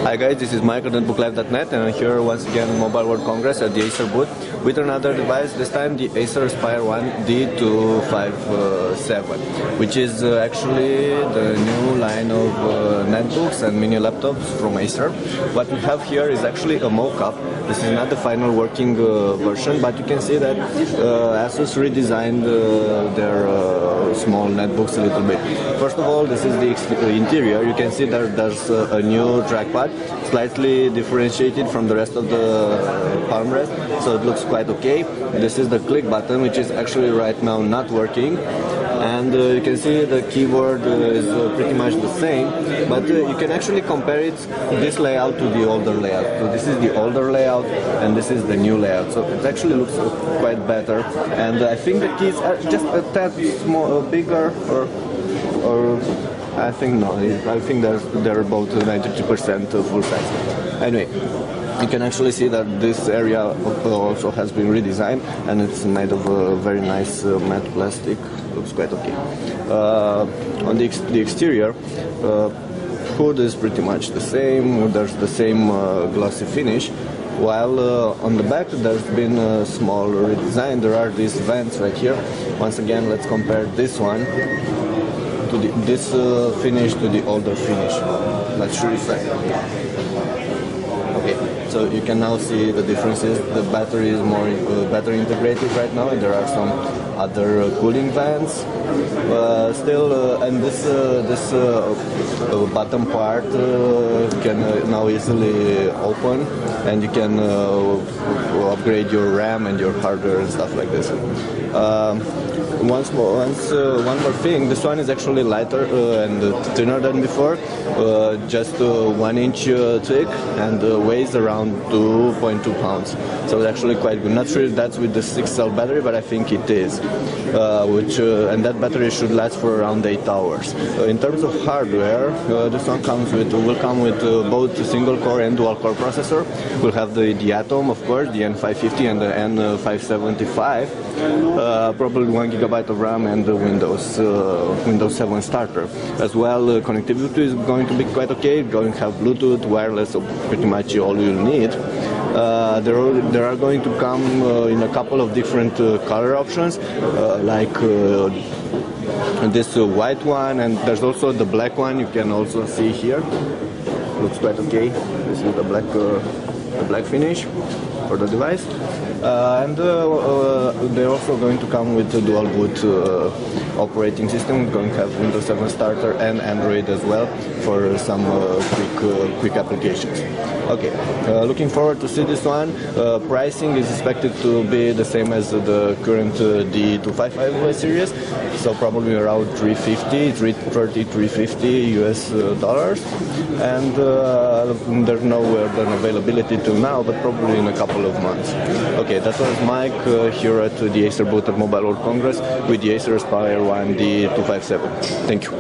Hi guys, this is Mike at netbooklive.net, and I'm here once again at Mobile World Congress at the Acer booth with another device, this time the Acer Aspire One D257, which is actually the new line of netbooks and mini laptops from Acer. What we have here is actually a mock-up. This is not the final working version, but you can see that Asus redesigned their small netbooks a little bit. First of all, this is the interior. You can see that there's a new trackpad, slightly differentiated from the rest of the palm rest, so it looks quite okay. This is the click button, which is actually right now not working, and you can see the keyboard is pretty much the same, but you can actually compare this layout to the older layout. So this is the older layout and this is the new layout, so it actually looks quite better, and I think the keys are just a tad more bigger, or I think no, I think they're about 92% full size. Anyway, you can actually see that this area also has been redesigned, and it's made of a very nice matte plastic. Looks quite okay. On the exterior, hood is pretty much the same. There's the same glossy finish, while on the back there's been a small redesign. There are these vents right here. Once again, let's compare this one to this finish to the older finish. Let's refresh. Okay, so you can now see the differences. The battery is more better integrated right now, and there are some other cooling vents. And this bottom part can now easily open, and you can upgrade your RAM and your hardware and stuff like this. One more thing, this one is actually lighter and thinner than before, just 1 inch thick, and weighs around 2.2 pounds. So it's actually quite good. Not sure if that's with the 6-cell battery, but I think it is. And that battery should last for around 8 hours. In terms of hardware, this one will come with both single-core and dual-core processor. We'll have the Atom, of course, the N550 and the N575. Probably 1 gigabyte of RAM and the Windows 7 starter. As well, connectivity is going to be quite okay. Going to have Bluetooth, wireless, so pretty much all you'll need. There are going to come in a couple of different color options, like this white one, and there's also the black one. You can also see here. Looks quite okay. This is the black finish for the device. And they're also going to come with a dual boot operating system. We're going to have Windows 7 starter and Android as well for some quick applications. Okay, looking forward to see this one. Pricing is expected to be the same as the current D255 series, so probably around $350 US dollars. And there's no availability till now, but probably in a couple of months. Okay, that was Mike here at the Acer booth at Mobile World Congress with the Acer Aspire One D257. Thank you.